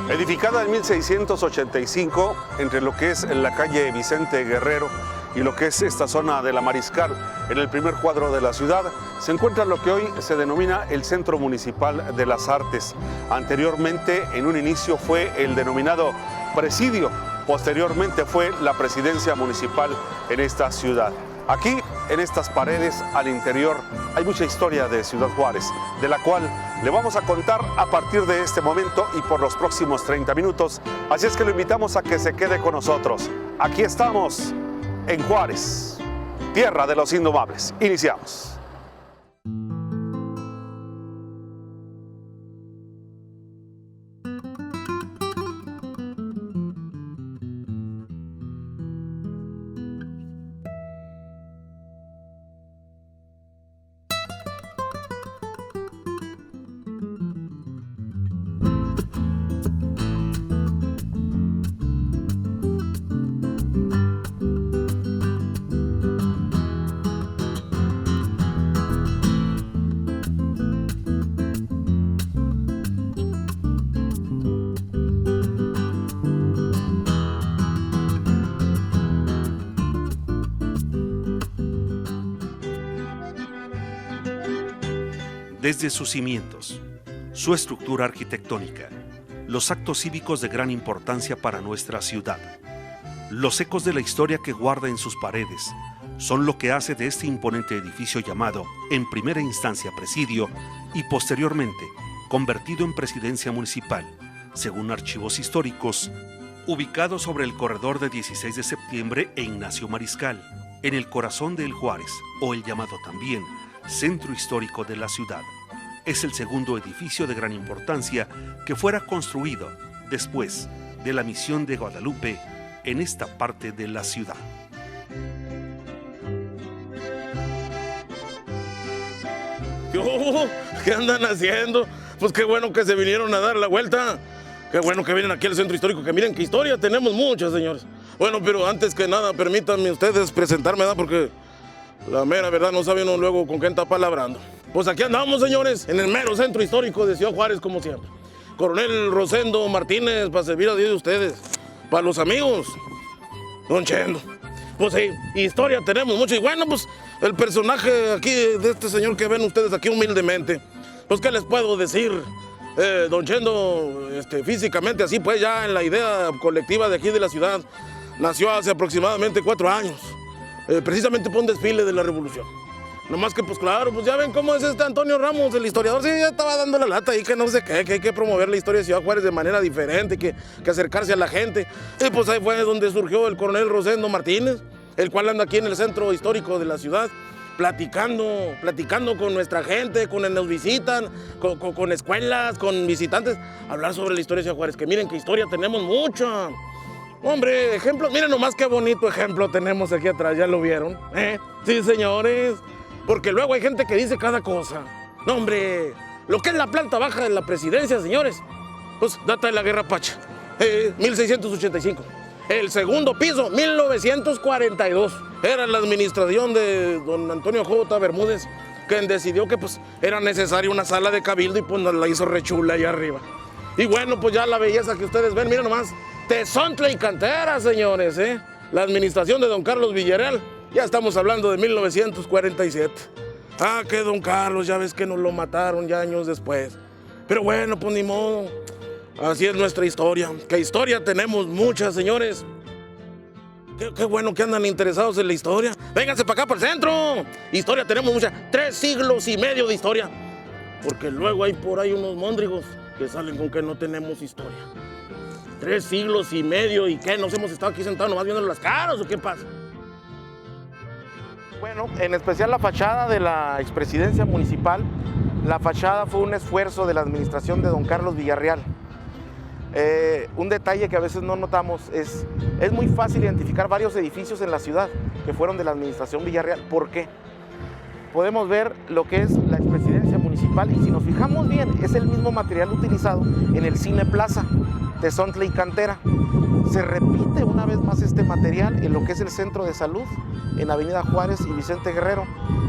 Edificada en 1685 entre lo que es la calle Vicente Guerrero y lo que es esta zona de la Mariscal, en el primer cuadro de la ciudad, se encuentra lo que hoy se denomina el Centro Municipal de las Artes. Anteriormente, en un inicio, fue el denominado Presidio. Posteriormente fue la Presidencia Municipal en esta ciudad. Aquí, en estas paredes, al interior, hay mucha historia de Ciudad Juárez, de la cual le vamos a contar a partir de este momento y por los próximos 30 minutos. Así es que lo invitamos a que se quede con nosotros. Aquí estamos, en Juárez, tierra de los indomables. Iniciamos. Desde sus cimientos, su estructura arquitectónica, los actos cívicos de gran importancia para nuestra ciudad, los ecos de la historia que guarda en sus paredes, son lo que hace de este imponente edificio llamado, en primera instancia, Presidio y posteriormente convertido en Presidencia Municipal, según archivos históricos, ubicado sobre el corredor de 16 de septiembre e Ignacio Mariscal, en el corazón de El Juárez, o el llamado también Centro Histórico de la ciudad. Es el segundo edificio de gran importancia que fuera construido después de la misión de Guadalupe en esta parte de la ciudad. ¿Qué andan haciendo? Pues qué bueno que se vinieron a dar la vuelta. Qué bueno que vienen aquí al Centro Histórico, que miren qué historia tenemos mucha, señores. Bueno, pero antes que nada, permítanme ustedes presentarme, ¿verdad? Porque la mera verdad no sabe uno luego con quién está palabrando. Pues aquí andamos, señores, en el mero Centro Histórico de Ciudad Juárez, como siempre. Coronel Rosendo Martínez, para servir a Dios de ustedes. Para los amigos, Don Chendo. Pues sí, historia tenemos mucho. Y bueno, pues el personaje aquí de este señor que ven ustedes aquí humildemente, pues ¿qué les puedo decir? Don Chendo, físicamente así, pues ya en la idea colectiva de aquí de la ciudad, nació hace aproximadamente 4 años. Precisamente por un desfile de la Revolución. Nomás que, pues claro, pues ya ven cómo es Antonio Ramos, el historiador, sí, ya estaba dando la lata ahí, que no sé qué, que hay que promover la historia de Ciudad Juárez de manera diferente, que acercarse a la gente. Y pues ahí fue donde surgió el coronel Rosendo Martínez, el cual anda aquí en el Centro Histórico de la ciudad, platicando con nuestra gente, con quienes nos visitan, con escuelas, con visitantes, hablar sobre la historia de Ciudad Juárez, que miren qué historia tenemos mucha. Hombre, ejemplos, miren nomás qué bonito ejemplo tenemos aquí atrás, ¿ya lo vieron? Sí, señores, porque luego hay gente que dice cada cosa. No, hombre, lo que es la planta baja de la presidencia, señores, pues data de la Guerra Pacha, 1685. El segundo piso, 1942. Era la administración de don Antonio J. Bermúdez, quien decidió que pues era necesaria una sala de cabildo y pues nos la hizo rechula allá arriba. Y bueno, pues ya la belleza que ustedes ven, miren nomás, Tezontle y Cantera, señores, La administración de don Carlos Villarreal, ya estamos hablando de 1947. Ah, que don Carlos, ya ves que nos lo mataron ya años después. Pero bueno, pues ni modo, así es nuestra historia. ¿Qué historia tenemos? Muchas, señores. Qué bueno que andan interesados en la historia. Vénganse para acá, para el centro. Historia tenemos mucha, 3 siglos y medio de historia. Porque luego hay por ahí unos móndrigos que salen con que no tenemos historia. 3 siglos y medio, ¿y qué? ¿Nos hemos estado aquí sentados nomás viendo las caras o qué pasa? Bueno, en especial la fachada de la expresidencia municipal, la fachada fue un esfuerzo de la administración de don Carlos Villarreal. Un detalle que a veces no notamos es muy fácil identificar varios edificios en la ciudad que fueron de la administración Villarreal. ¿Por qué? Podemos ver lo que es la expresidencia municipal y si nos fijamos bien, es el mismo material utilizado en el Cine Plaza, Tezontle y Cantera. Se repite una vez más este material en lo que es el centro de salud, en Avenida Juárez y Vicente Guerrero.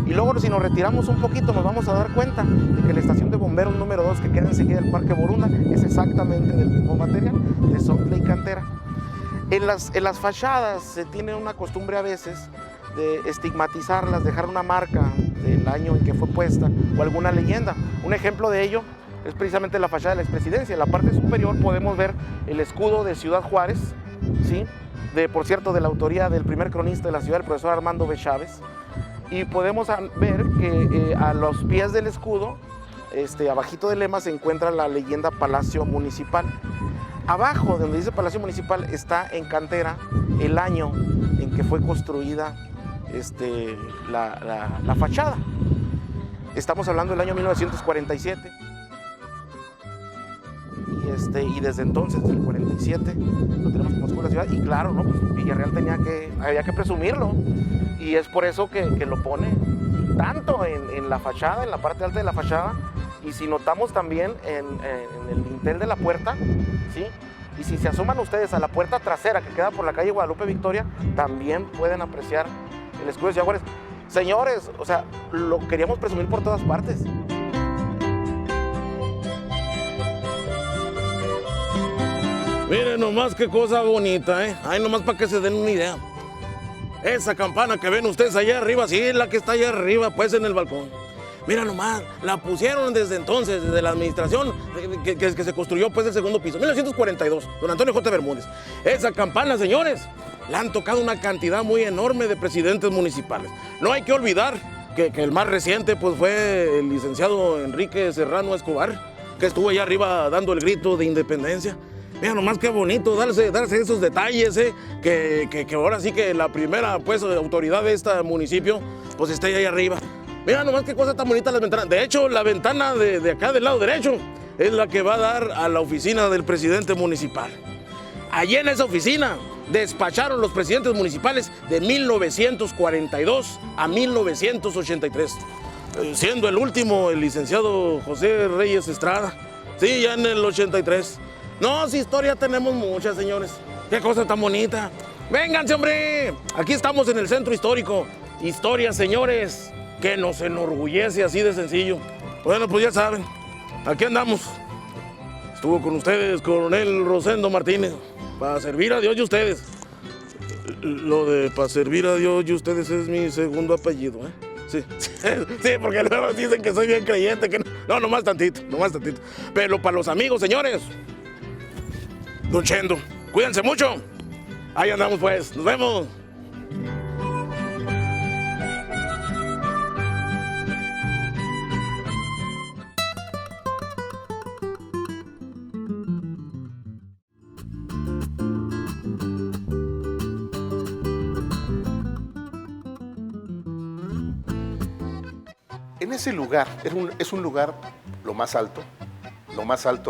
Y luego, si nos retiramos un poquito, nos vamos a dar cuenta de que la estación de bomberos número 2, que queda enseguida del Parque Borunda, es exactamente del mismo material, de sople y cantera. En las fachadas se tiene una costumbre a veces de estigmatizarlas, dejar una marca del año en que fue puesta o alguna leyenda. Un ejemplo de ello es precisamente la fachada de la expresidencia. En la parte superior podemos ver el escudo de Ciudad Juárez, ¿sí? Por cierto, de la autoría del primer cronista de la ciudad, el profesor Armando B. Chávez. Y podemos ver que a los pies del escudo, abajito del lema, se encuentra la leyenda Palacio Municipal. Abajo, donde dice Palacio Municipal, está en cantera el año en que fue construida la fachada. Estamos hablando del año 1947. Y desde entonces, desde el 47, lo tenemos como escuela de la ciudad. Y claro, ¿no? Pues Villarreal había que presumirlo. Y es por eso que lo pone tanto en la fachada, en la parte alta de la fachada. Y si notamos también en el dintel de la puerta, ¿sí? Y si se asoman ustedes a la puerta trasera que queda por la calle Guadalupe Victoria, también pueden apreciar el escudo de Ciudad Juárez. Señores, o sea, lo queríamos presumir por todas partes. Miren nomás qué cosa bonita, ¿eh? Ay, nomás para que se den una idea. Esa campana que ven ustedes allá arriba, sí, es la que está allá arriba, pues en el balcón. Mira nomás, la pusieron desde entonces, desde la administración que se construyó pues el segundo piso, 1942, don Antonio J. Bermúdez. Esa campana, señores, la han tocado una cantidad muy enorme de presidentes municipales. No hay que olvidar que el más reciente pues fue el licenciado Enrique Serrano Escobar, que estuvo allá arriba dando el grito de independencia. Mira nomás qué bonito darse esos detalles, que ahora sí que la primera pues autoridad de este municipio pues esté ahí arriba. Mira nomás qué cosa tan bonita las ventanas. De hecho, la ventana de acá del lado derecho es la que va a dar a la oficina del presidente municipal. Allí en esa oficina despacharon los presidentes municipales de 1942 a 1983, siendo el último el licenciado José Reyes Estrada, sí, ya en el 83. No, si historia tenemos muchas, señores. Qué cosa tan bonita. Vénganse, hombre. Aquí estamos en el centro histórico. Historia, señores, que nos enorgullece así de sencillo. Bueno, pues ya saben, aquí andamos. Estuvo con ustedes Coronel Rosendo Martínez, para servir a Dios y ustedes. Lo de para servir a Dios y ustedes es mi segundo apellido, ¿eh? Sí, sí, porque luego dicen que soy bien creyente, que no, nomás tantito. Pero para los amigos, señores, Don Chendo, cuídense mucho. Ahí andamos pues, nos vemos. En ese lugar, es un lugar lo más alto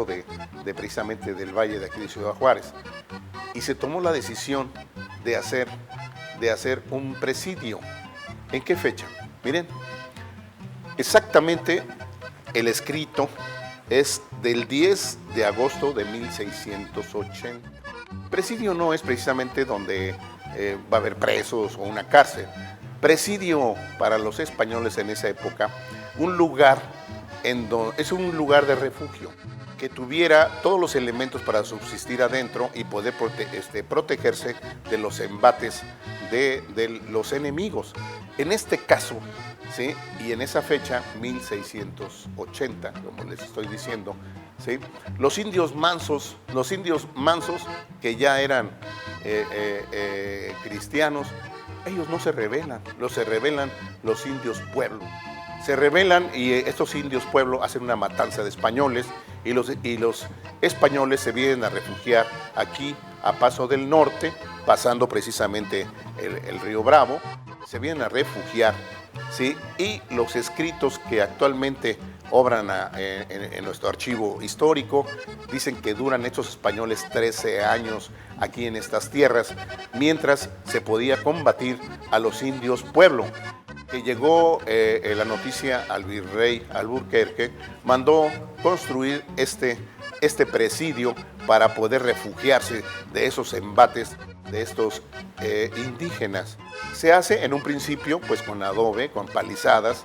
de precisamente del valle de aquí de Ciudad Juárez. Y se tomó la decisión de hacer un presidio. ¿En qué fecha? Miren, exactamente el escrito es del 10 de agosto de 1680. Presidio no es precisamente donde va a haber presos o una cárcel. Presidio para los españoles en esa época, es un lugar de refugio que tuviera todos los elementos para subsistir adentro y poder protegerse de los embates de los enemigos. En este caso, ¿sí? Y en esa fecha, 1680, como les estoy diciendo, ¿sí? Los indios mansos que ya eran cristianos, ellos no se rebelan, se rebelan los indios pueblo. Se rebelan y estos indios pueblo hacen una matanza de españoles y los españoles se vienen a refugiar aquí a Paso del Norte, pasando precisamente el río Bravo, se vienen a refugiar, ¿sí? Y los escritos que actualmente obran en nuestro archivo histórico dicen que duran estos españoles 13 años aquí en estas tierras, mientras se podía combatir a los indios pueblo. Que llegó la noticia al virrey Alburquerque, mandó construir este presidio para poder refugiarse de esos embates de estos indígenas. Se hace en un principio pues con adobe, con palizadas,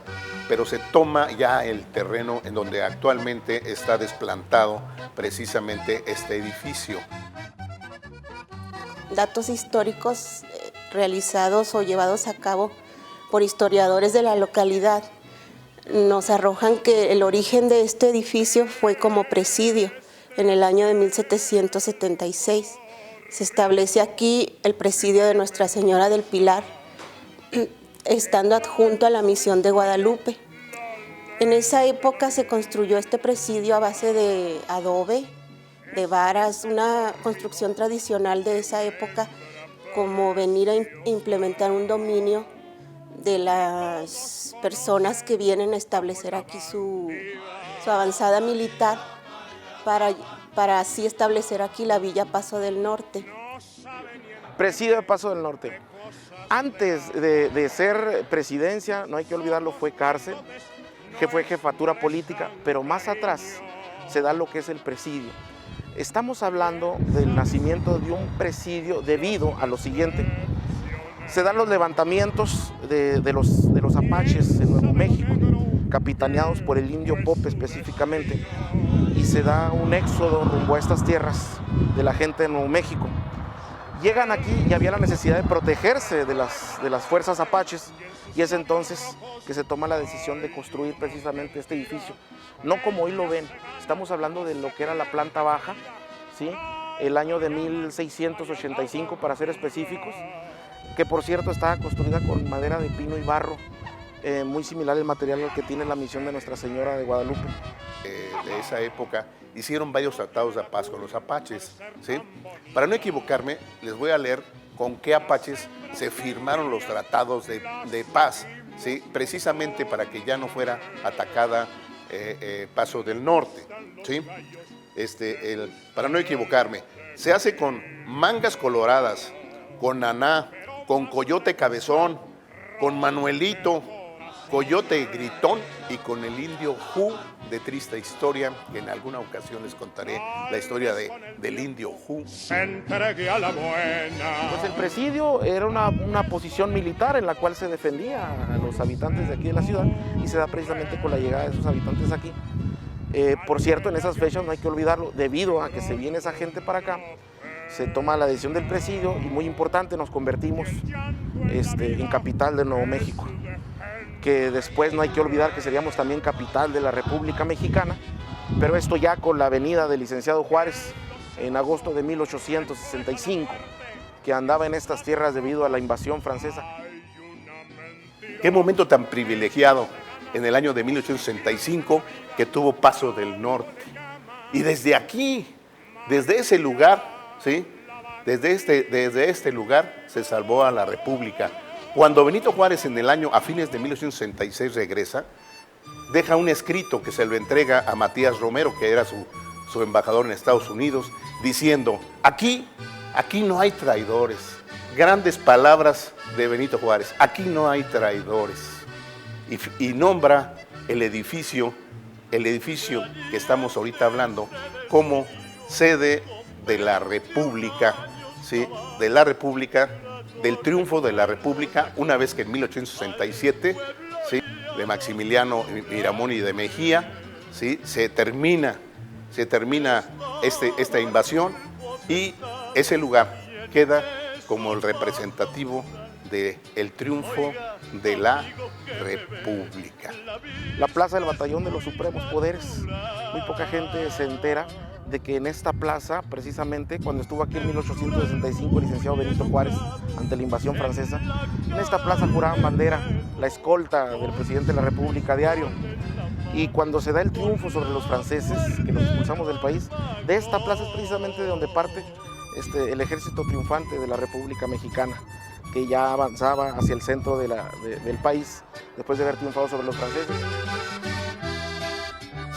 pero se toma ya el terreno en donde actualmente está desplantado precisamente este edificio. Datos históricos realizados o llevados a cabo por historiadores de la localidad nos arrojan que el origen de este edificio fue como presidio en el año de 1776. Se establece aquí el presidio de Nuestra Señora del Pilar, estando adjunto a la misión de Guadalupe. En esa época se construyó este presidio a base de adobe, de varas, una construcción tradicional de esa época, como venir a implementar un dominio de las personas que vienen a establecer aquí su avanzada militar para así establecer aquí la Villa Paso del Norte. Presidio de Paso del Norte. Antes de ser presidencia, no hay que olvidarlo, fue cárcel, que fue jefatura política, pero más atrás se da lo que es el presidio. Estamos hablando del nacimiento de un presidio debido a lo siguiente. Se dan los levantamientos de los apaches en Nuevo México, capitaneados por el indio Pope específicamente, y se da un éxodo rumbo a estas tierras de la gente de Nuevo México. Llegan aquí y había la necesidad de protegerse de las fuerzas apaches, y es entonces que se toma la decisión de construir precisamente este edificio. No como hoy lo ven, estamos hablando de lo que era la planta baja, ¿sí? El año de 1685 para ser específicos, que por cierto estaba construida con madera de pino y barro, muy similar al material al que tiene la misión de Nuestra Señora de Guadalupe. De esa época hicieron varios tratados de paz con los apaches, ¿sí? Para no equivocarme, les voy a leer con qué apaches se firmaron los tratados de paz, ¿sí? Precisamente para que ya no fuera atacada Paso del Norte, ¿sí? Para no equivocarme, se hace con Mangas Coloradas, con Naná, con Coyote Cabezón, con Manuelito, Coyote Gritón y con el indio Ju de Triste Historia, que en alguna ocasión les contaré la historia del indio Ju. Pues el presidio era una posición militar en la cual se defendía a los habitantes de aquí de la ciudad, y se da precisamente con la llegada de esos habitantes aquí. Por cierto, en esas fechas no hay que olvidarlo, debido a que se viene esa gente para acá, se toma la decisión del presidio y, muy importante, nos convertimos en capital de Nuevo México, que después no hay que olvidar que seríamos también capital de la República Mexicana, pero esto ya con la venida del licenciado Juárez en agosto de 1865, que andaba en estas tierras debido a la invasión francesa. Qué momento tan privilegiado en el año de 1865 que tuvo Paso del Norte. Y desde aquí, desde ese lugar, ¿sí? Desde este lugar se salvó a la República. Cuando Benito Juárez a fines de 1866 regresa, deja un escrito que se lo entrega a Matías Romero, que era su embajador en Estados Unidos, diciendo, aquí no hay traidores. Grandes palabras de Benito Juárez, aquí no hay traidores. Y nombra el edificio que estamos ahorita hablando como sede de la República, ¿sí? De la República, del triunfo de la República, una vez que en 1867, ¿sí? De Maximiliano Miramón y de Mejía, ¿sí? se termina esta invasión, y ese lugar queda como el representativo del triunfo de la República. La plaza del Batallón de los Supremos Poderes, muy poca gente se entera de que en esta plaza, precisamente cuando estuvo aquí en 1865 el licenciado Benito Juárez ante la invasión francesa, en esta plaza juraban bandera, la escolta del presidente de la República diario. Y cuando se da el triunfo sobre los franceses, que los expulsamos del país, de esta plaza es precisamente de donde parte el ejército triunfante de la República Mexicana, que ya avanzaba hacia el centro del país después de haber triunfado sobre los franceses.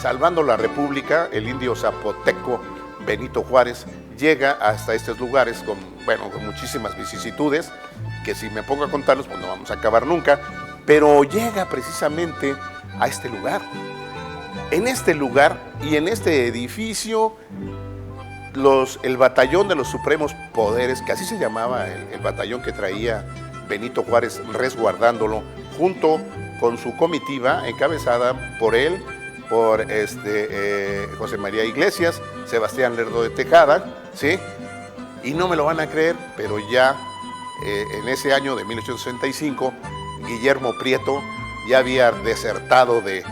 Salvando la República, el indio zapoteco Benito Juárez llega hasta estos lugares con muchísimas vicisitudes, que si me pongo a contarlos, pues no vamos a acabar nunca, pero llega precisamente a este lugar. En este lugar y en este edificio, el batallón de los supremos poderes, que así se llamaba el batallón que traía Benito Juárez resguardándolo, junto con su comitiva encabezada por él, por José María Iglesias, Sebastián Lerdo de Tejada, ¿sí? Y no me lo van a creer, pero ya en ese año de 1865, Guillermo Prieto ya había desertado de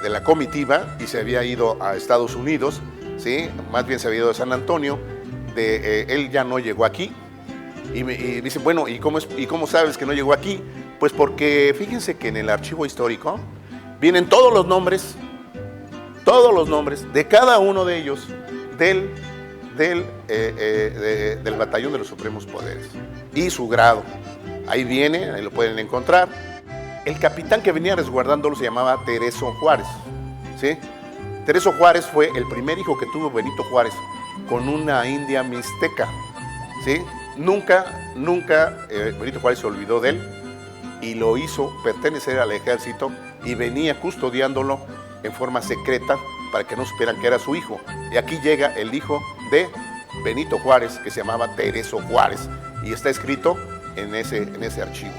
la comitiva y se había ido a Estados Unidos, ¿sí? Más bien se había ido de San Antonio, él ya no llegó aquí. Y dice, bueno, ¿y cómo sabes que no llegó aquí? Pues porque fíjense que en el archivo histórico vienen todos los nombres de cada uno de ellos del batallón de los supremos poderes y su grado. Ahí viene, ahí lo pueden encontrar. El capitán que venía resguardándolo se llamaba Tereso Juárez, ¿sí? Tereso Juárez fue el primer hijo que tuvo Benito Juárez con una india mixteca, ¿sí? Nunca Benito Juárez se olvidó de él y lo hizo pertenecer al ejército y venía custodiándolo en forma secreta para que no supieran que era su hijo. Y aquí llega el hijo de Benito Juárez, que se llamaba Tereso Juárez, y está escrito en ese archivo.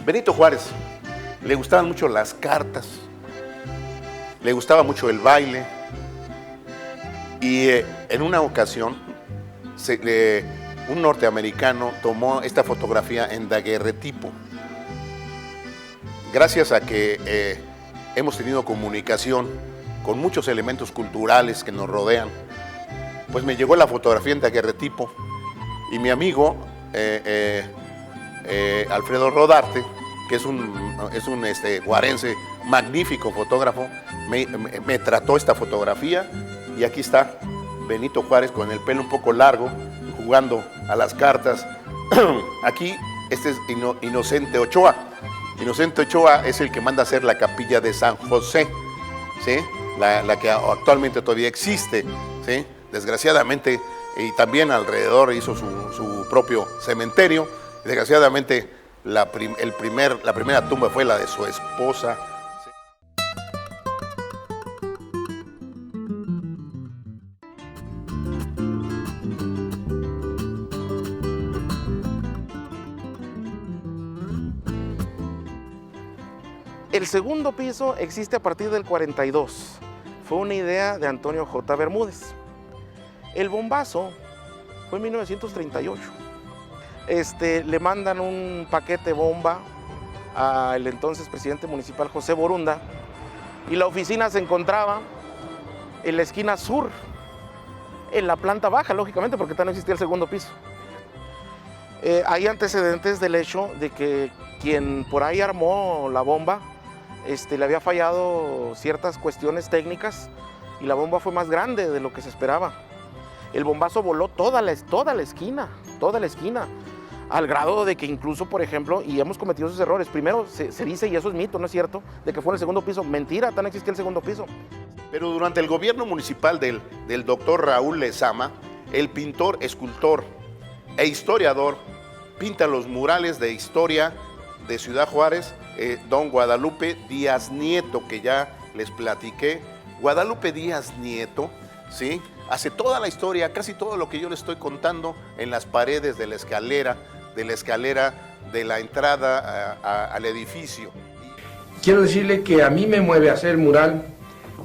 Benito Juárez le gustaban mucho las cartas, le gustaba mucho el baile, y en una ocasión un norteamericano tomó esta fotografía en daguerretipo. Gracias a que hemos tenido comunicación con muchos elementos culturales que nos rodean, pues me llegó la fotografía en daguerretipo y mi amigo Alfredo Rodarte, que es un guarense, magnífico fotógrafo, me trató esta fotografía y aquí está Benito Juárez con el pelo un poco largo, jugando a las cartas. Aquí, este es Inocente Ochoa. Inocente Ochoa es el que manda a hacer la capilla de San José, ¿sí? La que actualmente todavía existe, ¿sí? Desgraciadamente, y también alrededor hizo su propio cementerio. Desgraciadamente, la primera tumba fue la de su esposa. El segundo piso existe a partir del 42. Fue una idea de Antonio J. Bermúdez. El bombazo fue en 1938. Le mandan un paquete bomba al entonces presidente municipal José Borunda y la oficina se encontraba en la esquina sur, en la planta baja, lógicamente, porque todavía no existía el segundo piso. Hay antecedentes del hecho de que quien por ahí armó la bomba le había fallado ciertas cuestiones técnicas y la bomba fue más grande de lo que se esperaba. El bombazo voló toda la esquina, al grado de que incluso, por ejemplo, y hemos cometido esos errores, primero se dice, y eso es mito, no es cierto, de que fue en el segundo piso. Mentira, tan existía el segundo piso. Pero durante el gobierno municipal del doctor Raúl Lezama, el pintor, escultor e historiador pinta los murales de historia de Ciudad Juárez, don Guadalupe Díaz Nieto, que ya les platiqué. Guadalupe Díaz Nieto, ¿sí?, hace toda la historia, casi todo lo que yo les estoy contando en las paredes de la escalera de la entrada al edificio. Quiero decirle que a mí me mueve hacer el mural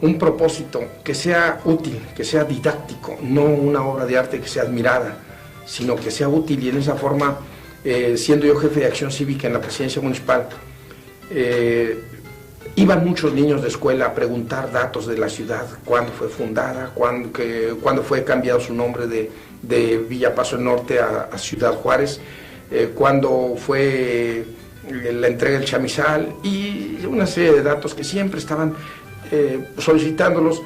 un propósito que sea útil, que sea didáctico, no una obra de arte que sea admirada, sino que sea útil. Y en esa forma, siendo yo jefe de acción cívica en la presidencia municipal, iban muchos niños de escuela a preguntar datos de la ciudad, cuándo fue fundada, cuándo fue cambiado su nombre de Villa Paso del Norte a Ciudad Juárez, cuándo fue la entrega del chamizal y una serie de datos que siempre estaban solicitándolos,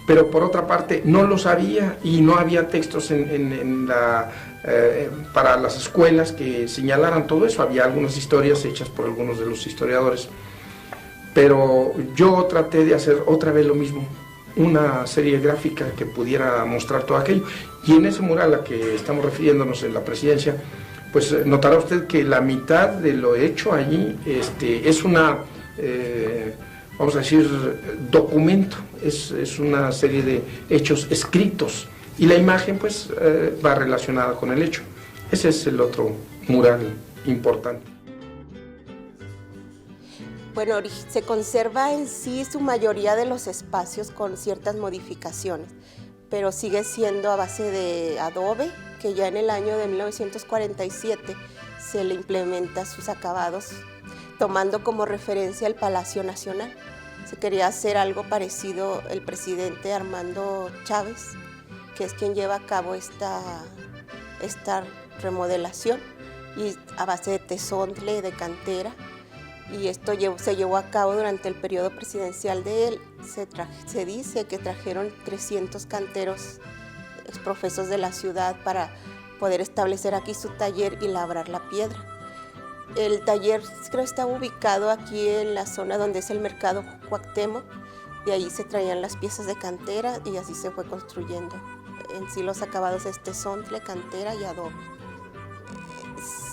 pero por otra parte no los había y no había textos para las escuelas que señalaran todo eso. Había algunas historias hechas por algunos de los historiadores, pero yo traté de hacer otra vez lo mismo, una serie gráfica que pudiera mostrar todo aquello. Y en ese mural a que estamos refiriéndonos en la presidencia, pues notará usted que la mitad de lo hecho allí es vamos a decir, documento, es una serie de hechos escritos y la imagen pues va relacionada con el hecho. Ese es el otro mural importante. Bueno, se conserva en sí su mayoría de los espacios con ciertas modificaciones, pero sigue siendo a base de adobe, que ya en el año de 1947 se le implementa sus acabados, tomando como referencia el Palacio Nacional. Se quería hacer algo parecido el presidente Armando Chávez, que es quien lleva a cabo esta remodelación, y a base de tezontle, de cantera, y esto se llevó a cabo durante el periodo presidencial de él. Se dice que trajeron 300 canteros profesos de la ciudad para poder establecer aquí su taller y labrar la piedra. El taller creo está ubicado aquí en la zona donde es el mercado Cuauhtémoc, y ahí se traían las piezas de cantera y así se fue construyendo. En sí los acabados es tezontle, cantera y adobe.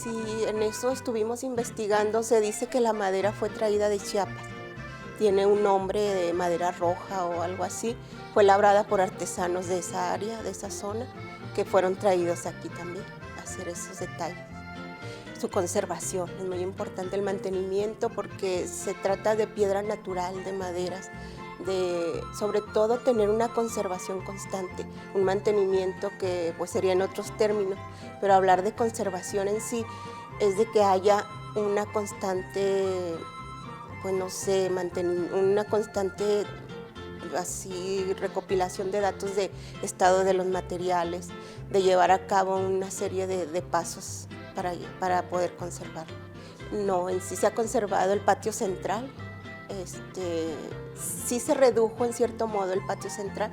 Sí, en eso estuvimos investigando. Se dice que la madera fue traída de Chiapas. Tiene un nombre de madera roja o algo así. Fue labrada por artesanos de esa área, de esa zona, que fueron traídos aquí también a hacer esos detalles. Su conservación es muy importante, el mantenimiento, porque se trata de piedra natural, de maderas, de sobre todo tener una conservación constante, un mantenimiento que pues sería en otros términos, pero hablar de conservación en sí es de que haya una constante, pues no sé, una constante así recopilación de datos de estado de los materiales, de llevar a cabo una serie de pasos para poder conservarlo. No, en sí se ha conservado el patio central. Sí se redujo en cierto modo el patio central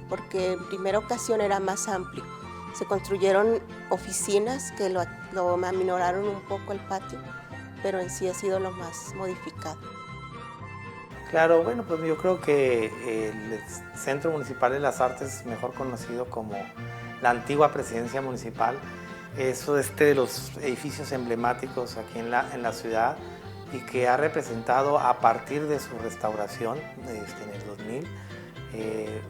porque en primera ocasión era más amplio. Se construyeron oficinas que lo aminoraron un poco el patio, pero en sí ha sido lo más modificado. Claro, bueno, pues yo creo que el Centro Municipal de las Artes, mejor conocido como la antigua Presidencia Municipal, es de los edificios emblemáticos aquí en la ciudad, y que ha representado a partir de su restauración en el 2000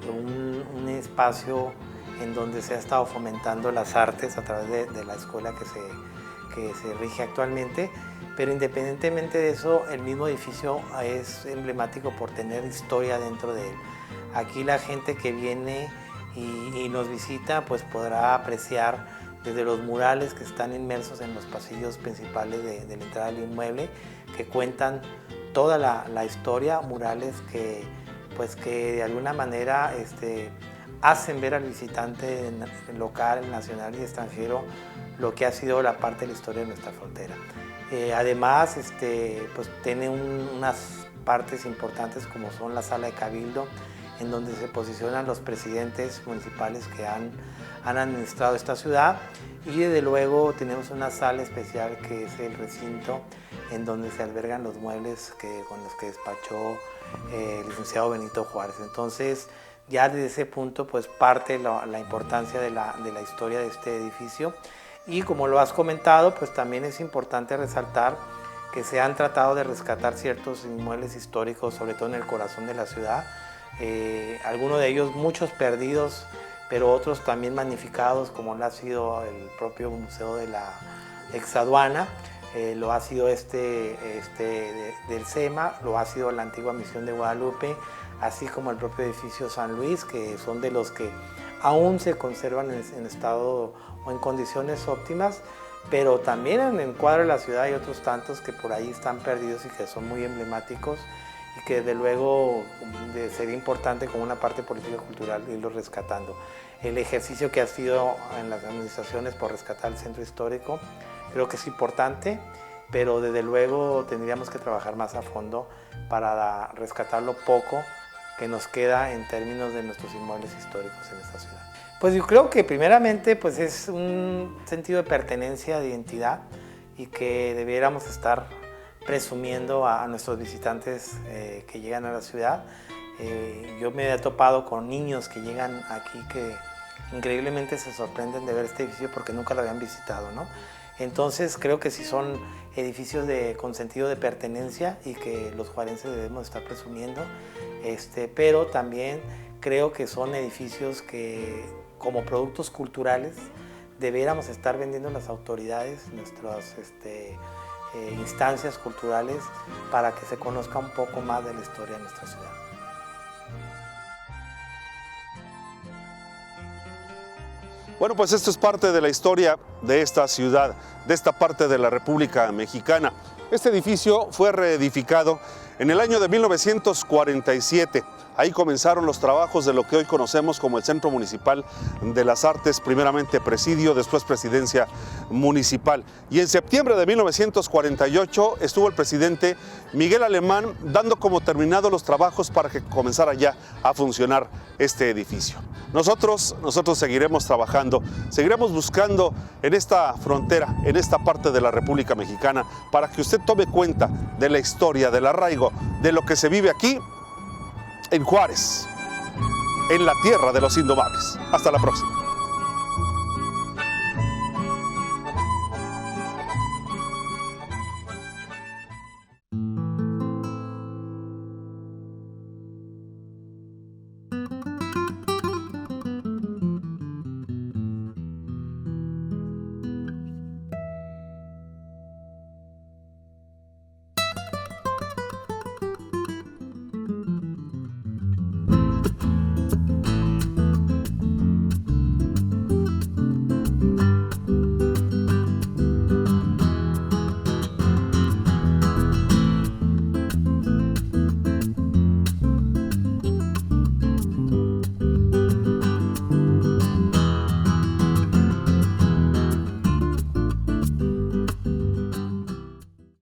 un espacio en donde se ha estado fomentando las artes a través de la escuela que se rige actualmente. Pero independientemente de eso, el mismo edificio es emblemático por tener historia dentro de él. Aquí la gente que viene y nos visita pues podrá apreciar desde los murales que están inmersos en los pasillos principales de la entrada del inmueble, que cuentan toda la historia, murales que de alguna manera hacen ver al visitante local, nacional y extranjero lo que ha sido la parte de la historia de nuestra frontera. Además, pues tiene unas partes importantes como son la sala de cabildo, en donde se posicionan los presidentes municipales que han administrado esta ciudad, y desde luego tenemos una sala especial que es el recinto en donde se albergan los muebles con los que despachó el licenciado Benito Juárez. Entonces ya desde ese punto pues parte la importancia de la historia de este edificio. Y como lo has comentado, pues también es importante resaltar que se han tratado de rescatar ciertos inmuebles históricos, sobre todo en el corazón de la ciudad. Algunos de ellos muchos perdidos, pero otros también magnificados, como lo ha sido el propio Museo de la Exaduana, lo ha sido del SEMA, lo ha sido la antigua Misión de Guadalupe, así como el propio edificio San Luis, que son de los que aún se conservan en estado o en condiciones óptimas, pero también en el cuadro de la ciudad hay otros tantos que por ahí están perdidos y que son muy emblemáticos, y que desde luego sería importante como una parte política y cultural irlos rescatando. El ejercicio que ha sido en las administraciones por rescatar el centro histórico creo que es importante, pero desde luego tendríamos que trabajar más a fondo para rescatar lo poco que nos queda en términos de nuestros inmuebles históricos en esta ciudad. Pues yo creo que primeramente pues es un sentido de pertenencia, de identidad, y que debiéramos estar presumiendo a nuestros visitantes que llegan a la ciudad. Yo me he topado con niños que llegan aquí que increíblemente se sorprenden de ver este edificio porque nunca lo habían visitado, ¿no? Entonces creo que sí son edificios con sentido de pertenencia y que los juarenses debemos estar presumiendo, pero también creo que son edificios que como productos culturales deberíamos estar vendiendo las autoridades, nuestras instancias culturales, para que se conozca un poco más de la historia de nuestra ciudad. Bueno, pues esto es parte de la historia de esta ciudad, de esta parte de la República Mexicana. Este edificio fue reedificado en el año de 1947. Ahí comenzaron los trabajos de lo que hoy conocemos como el Centro Municipal de las Artes, primeramente presidio, después presidencia municipal. Y en septiembre de 1948 estuvo el presidente Miguel Alemán dando como terminados los trabajos para que comenzara ya a funcionar este edificio. Nosotros seguiremos trabajando, seguiremos buscando en esta frontera, en esta parte de la República Mexicana, para que usted tome cuenta de la historia, del arraigo, de lo que se vive aquí en Juárez, en la tierra de los indomables. Hasta la próxima.